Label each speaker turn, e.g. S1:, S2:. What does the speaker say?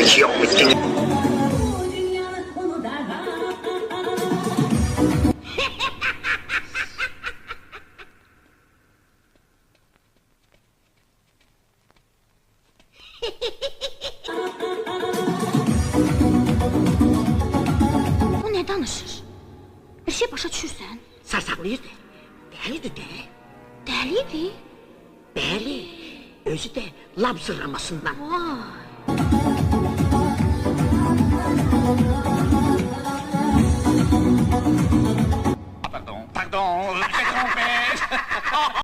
S1: hiç yok musun?
S2: O ne danışır? Bir şey başa düşürsən?
S1: Sarsaqlıydı. Dəlidir də.
S2: Dəlidir.
S1: Bəli. Özü də lab zırlamasından.
S2: Vay.